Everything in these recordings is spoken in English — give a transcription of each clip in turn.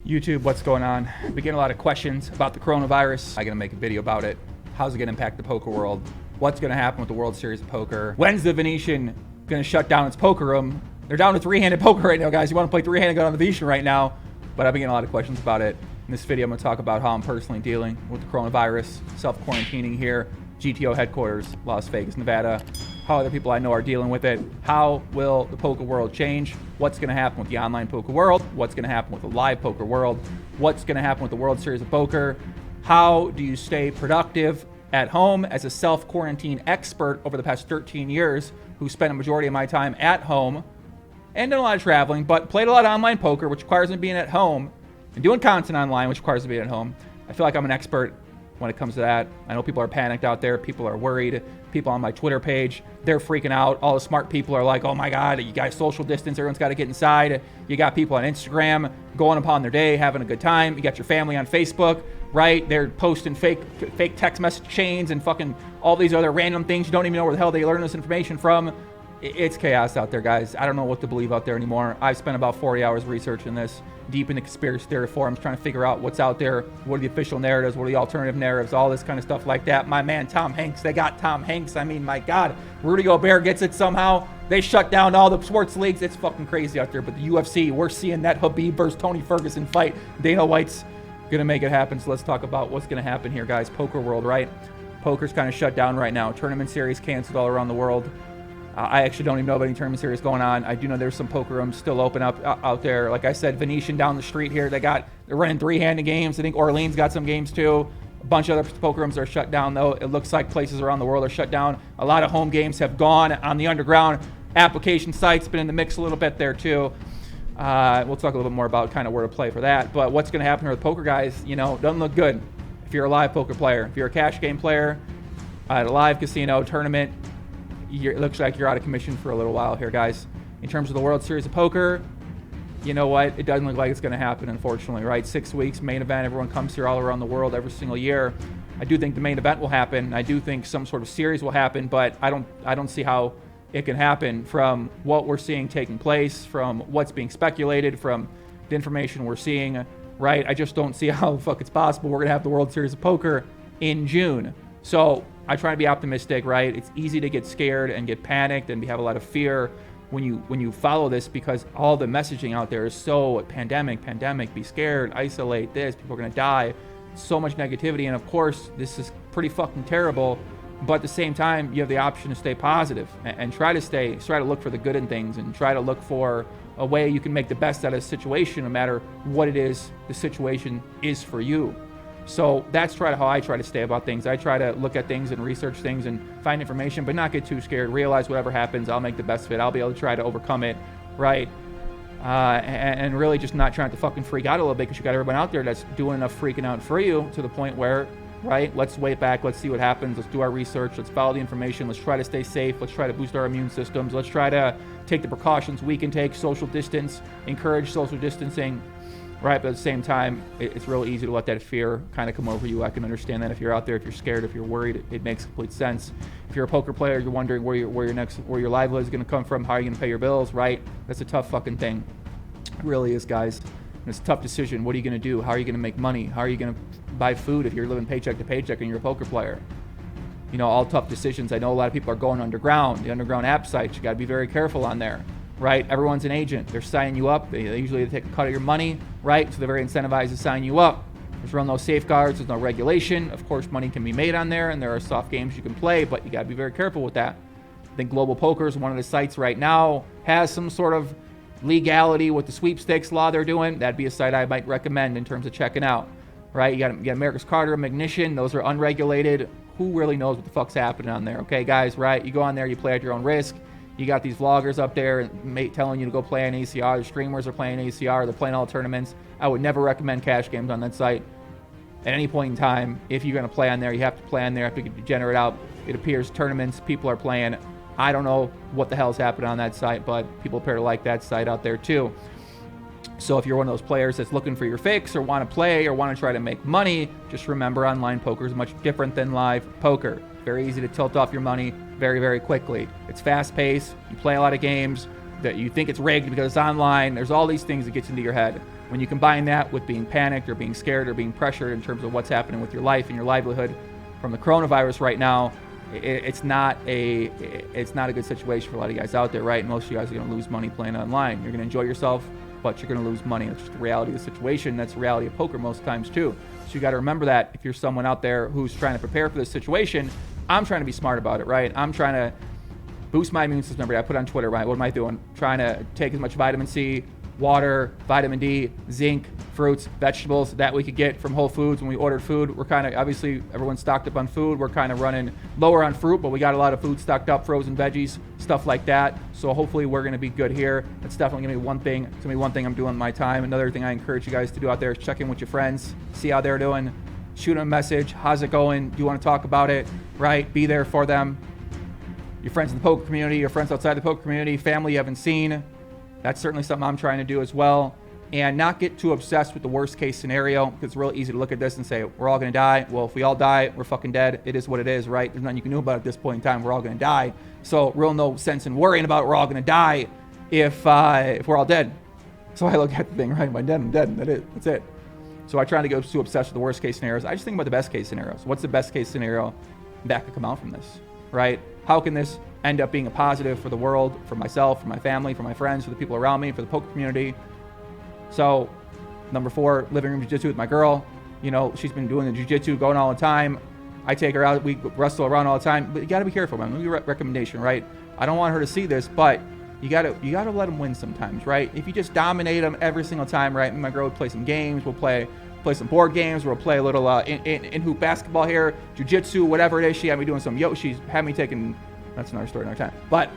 YouTube, what's going on? I've been getting a lot of questions about the coronavirus. I'm gonna make a video about it. How's it gonna impact the poker world? What's gonna happen with the World Series of Poker? When's the Venetian gonna shut down its poker room? They're down to three-handed poker right now, guys. You wanna play three-handed, go down to the Venetian right now. But I've been getting a lot of questions about it. In this video, I'm gonna talk about how I'm personally dealing with the coronavirus, self-quarantining here, GTO headquarters, Las Vegas, Nevada. How other people I know are dealing with it. How will the poker world change? What's going to happen with the online poker world? What's going to happen with the live poker world? What's going to happen with the World Series of Poker? How do you stay productive at home as a self-quarantine expert over the past 13 years who spent a majority of my time at home and done a lot of traveling, but played a lot of online poker, which requires me being at home, and doing content online, which requires me being at home. I feel like I'm an expert when it comes to that. I know people are panicked out there. People are worried. People on my Twitter page, they're freaking out. All the smart people are like, oh my God, you guys social distance. Everyone's got to get inside. You got people on Instagram going upon their day, having a good time. You got your family on Facebook, right? They're posting fake text message chains and fucking all these other random things. You don't even know where the hell they learn this information from. It's chaos out there, guys. I don't know what to believe out there anymore. I've spent about 40 hours researching this, deep in the conspiracy theory forums, trying to figure out what's out there, what are the official narratives, what are the alternative narratives, all this kind of stuff like that. My man Tom Hanks, they got Tom Hanks. I mean, my God, Rudy Gobert gets it somehow. They shut down all the sports leagues. It's fucking crazy out there. But the UFC, we're seeing that Khabib versus Tony Ferguson fight. Dana White's gonna make it happen. So let's talk about what's gonna happen here, guys. Poker world, right? Poker's kind of shut down right now. Tournament series canceled all around the world. I actually don't even know about any tournament series going on. I do know there's some poker rooms still open up out there. Like I said, Venetian down the street here, they're running three-handed games. I think Orleans got some games too. A bunch of other poker rooms are shut down though. It looks like places around the world are shut down. A lot of home games have gone on the underground application sites, been in the mix a little bit there too. We'll talk a little bit more about kind of where to play for that. But what's going to happen here with poker, guys, you know, doesn't look good. If you're a live poker player, if you're a cash game player at a live casino tournament, it looks like you're out of commission for a little while here, guys. In terms of the World Series of Poker, you know what? It doesn't look like it's going to happen, unfortunately, right? 6 weeks, main event. Everyone comes here all around the world every single year. I do think the main event will happen. I do think some sort of series will happen, but I don't see how it can happen from what we're seeing taking place, from what's being speculated, from the information we're seeing, right? I just don't see how the fuck it's possible we're going to have the World Series of Poker in June. So I try to be optimistic, right? It's easy to get scared and get panicked and have a lot of fear when you follow this, because all the messaging out there is so pandemic, be scared, isolate this, people are gonna die, so much negativity. And of course, this is pretty fucking terrible. But at the same time, you have the option to stay positive and try to look for the good in things and try to look for a way you can make the best out of the situation, no matter what it is the situation is for you. So that's how I try to stay about things. I try to look at things and research things and find information, but not get too scared. Realize whatever happens, I'll make the best of it. I'll be able to try to overcome it, right? And really just not trying to fucking freak out a little bit, because you got everyone out there that's doing enough freaking out for you to the point where, right, let's wait back, let's see what happens, let's do our research, let's follow the information, let's try to stay safe, let's try to boost our immune systems, let's try to take the precautions we can take, social distance, encourage social distancing. Right, but at the same time, it's real easy to let that fear kind of come over you. I can understand that if you're out there, if you're scared, if you're worried, it makes complete sense. If you're a poker player, you're wondering where your livelihood is going to come from, how are you going to pay your bills, right? That's a tough fucking thing. It really is, guys. And it's a tough decision. What are you going to do? How are you going to make money? How are you going to buy food if you're living paycheck to paycheck and you're a poker player? You know, all tough decisions. I know a lot of people are going underground, the underground app sites. You got to be very careful on there. Right? Everyone's an agent. They're signing you up. They usually take a cut of your money, right? So they're very incentivized to sign you up. There's no safeguards. There's no regulation. Of course, money can be made on there, and there are soft games you can play, but you got to be very careful with that. I think Global Poker is one of the sites right now, has some sort of legality with the sweepstakes law they're doing. That'd be a site I might recommend in terms of checking out, right? You got America's Carter, Ignition. Those are unregulated. Who really knows what the fuck's happening on there? Okay, guys, right? You go on there, you play at your own risk. You got these vloggers up there telling you to go play an ACR. The streamers are playing ACR. They're playing all the tournaments. I would never recommend cash games on that site at any point in time. If you're going to play on there, you have to play on there. You have to generate out. It appears tournaments, people are playing. I don't know what the hell's happening on that site, but people appear to like that site out there too. So if you're one of those players that's looking for your fix or want to play or want to try to make money, just remember online poker is much different than live poker. Very easy to tilt off your money very, very quickly. It's fast paced. You play a lot of games that you think it's rigged because it's online. There's all these things that gets into your head. When you combine that with being panicked or being scared or being pressured in terms of what's happening with your life and your livelihood from the coronavirus right now, it's not a good situation for a lot of you guys out there, right? Most of you guys are going to lose money playing online. You're going to enjoy yourself, but you're going to lose money. That's just the reality of the situation. That's the reality of poker most times too. So you got to remember that if you're someone out there who's trying to prepare for this situation. I'm trying to be smart about it, right? I'm trying to boost my immune system. I put on Twitter, right? What am I doing? Trying to take as much vitamin C, water, vitamin D, zinc, fruits, vegetables that we could get from Whole Foods when we ordered food. We're kind of, obviously, everyone's stocked up on food. We're kind of running lower on fruit, but we got a lot of food stocked up, frozen veggies, stuff like that. So hopefully we're going to be good here. That's definitely going to be one thing. It's going to be one thing I'm doing in my time. Another thing I encourage you guys to do out there is check in with your friends, see how they're doing, shoot them a message. How's it going? Do you want to talk about it? Right? Be there for them. Your friends in the poker community, your friends outside the poker community, family you haven't seen. That's certainly something I'm trying to do as well. And not get too obsessed with the worst case scenario, because it's real easy to look at this and say, we're all going to die. Well, if we all die, we're fucking dead. It is what it is, right? There's nothing you can do about it at this point in time. We're all going to die. So real no sense in worrying about we're all going to die if we're all dead. So I look at the thing, right? I'm dead, I'm dead. That's it. So I try to go too obsessed with the worst case scenarios. I just think about the best case scenarios. What's the best case scenario that could come out from this, right? How can this end up being a positive for the world, for myself, for my family, for my friends, for the people around me, for the poker community? So, number 4, living room jiu-jitsu with my girl. You know, she's been doing the jiu-jitsu, going all the time. I take her out, we wrestle around all the time. But you got to be careful, man. Let me recommendation, right? I don't want her to see this, but you got to let them win sometimes, right? If you just dominate them every single time, right? Me and my girl would play some games. We'll play some board games. We'll play a little in hoop basketball here, jiu-jitsu, whatever it is. She had me doing some she's had me taking. That's another story, another time. But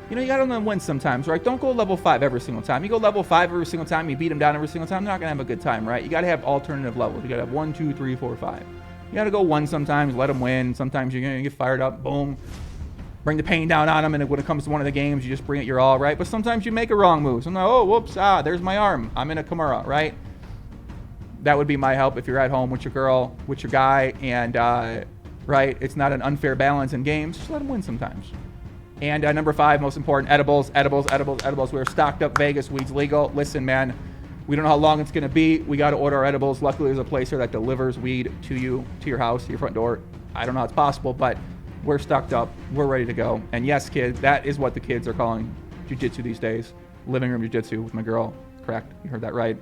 you know, you gotta win sometimes, right? Don't go level 5 every single time. You go level 5 every single time, you beat them down every single time, you're not gonna have a good time, right? You gotta have alternative levels. You gotta have 1, 2, 3, 4, 5. You gotta go 1 sometimes, let them win. Sometimes you're gonna get fired up, boom. Bring the pain down on them, and when it comes to one of the games, you just bring it your all, right? But sometimes you make a wrong move. So, oh, whoops, there's my arm. I'm in a Kimura, right? That would be my help if you're at home with your girl, with your guy, and, right, it's not an unfair balance in games. Just let them win sometimes. And number 5, most important, edibles. We're stocked up. Vegas, weed's legal. Listen, man, we don't know how long it's going to be. We got to order our edibles. Luckily, there's a place here that delivers weed to you, to your house, to your front door. I don't know how it's possible, but we're stocked up. We're ready to go. And yes, kids, that is what the kids are calling jiu-jitsu these days. Living room jiu-jitsu with my girl. Correct. You heard that right.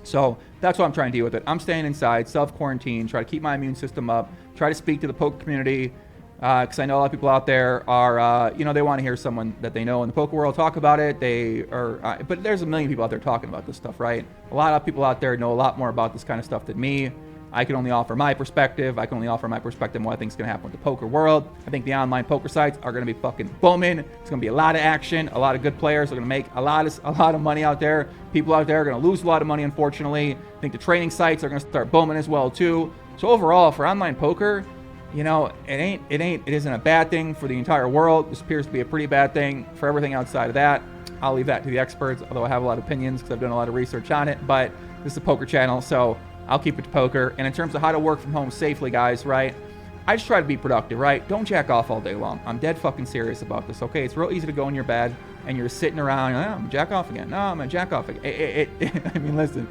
So that's what I'm trying to deal with it. I'm staying inside, self-quarantine, try to keep my immune system up, try to speak to the poker community, because I know a lot of people out there are, they want to hear someone that they know in the poker world talk about it. But there's a million people out there talking about this stuff, right? A lot of people out there know a lot more about this kind of stuff than me. I can only offer my perspective. I can only offer my perspective on what I think is going to happen with the poker world. I think the online poker sites are going to be fucking booming. It's going to be a lot of action. A lot of good players are going to make a lot of money out there. People out there are going to lose a lot of money, unfortunately. I think the training sites are going to start booming as well too. So overall, for online poker, it isn't a bad thing for the entire world. This appears to be a pretty bad thing. For everything outside of that, I'll leave that to the experts, although I have a lot of opinions because I've done a lot of research on it. But this is a poker channel, so I'll keep it to poker. And in terms of how to work from home safely, guys, right? I just try to be productive, right? Don't jack off all day long. I'm dead fucking serious about this, okay? It's real easy to go in your bed and you're sitting around, I'm gonna jack off again. No, I'm gonna jack off again. I mean, listen,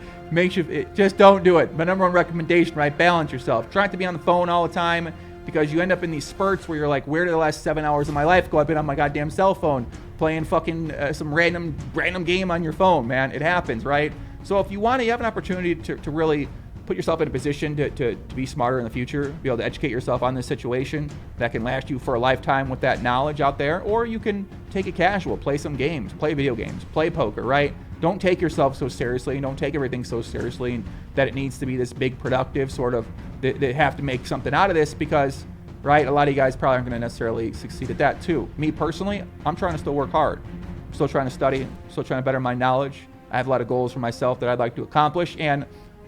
just don't do it. My number 1 recommendation, right? Balance yourself. Try not to be on the phone all the time, because you end up in these spurts where you're like, where did the last 7 hours of my life go? I've been on my goddamn cell phone playing fucking some random game on your phone, man. It happens, right? So if you have an opportunity to really put yourself in a position to be smarter in the future, be able to educate yourself on this situation that can last you for a lifetime with that knowledge out there, or you can take it casual, play some games, play video games, play poker, right? Don't take yourself so seriously. Don't take everything so seriously that it needs to be this big productive sort of, they have to make something out of this, because, right, a lot of you guys probably aren't going to necessarily succeed at that too. Me personally, I'm trying to still work hard. I'm still trying to study, still trying to better my knowledge. I have a lot of goals for myself that I'd like to accomplish, and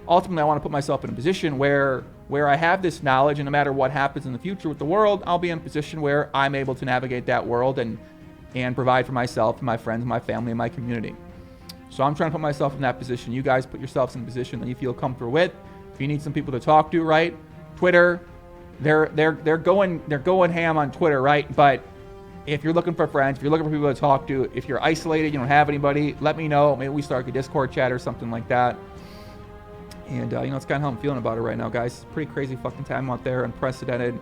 ultimately I want to put myself in a position where I have this knowledge, and no matter what happens in the future with the world, I'll be in a position where I'm able to navigate that world and provide for myself and my friends, my family, and my community. So I'm trying to put myself in that position. You guys put yourselves in a position that you feel comfortable with. If you need some people to talk to, right? Twitter, they're going ham on Twitter, right? But If you're looking for friends, if you're looking for people to talk to, if you're isolated, you don't have anybody, let me know. Maybe we start a Discord chat or something like that. And, it's kind of how I'm feeling about it right now, guys. It's a pretty crazy fucking time out there, unprecedented.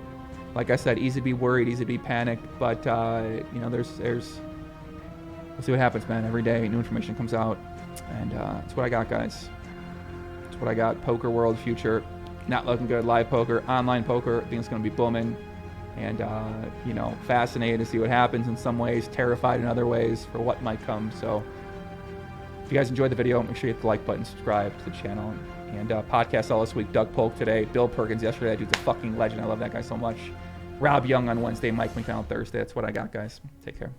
Like I said, easy to be worried, easy to be panicked. But, there's we'll see what happens, man. Every day, new information comes out. And that's what I got, guys. That's what I got. Poker world future. Not looking good. Live poker, online poker. I think it's going to be booming. And, fascinated to see what happens in some ways. Terrified in other ways for what might come. So, if you guys enjoyed the video, make sure you hit the like button, subscribe to the channel. And podcast all this week. Doug Polk today. Bill Perkins yesterday. That dude's a fucking legend. I love that guy so much. Rob Yong on Wednesday. Mike McDonald Thursday. That's what I got, guys. Take care.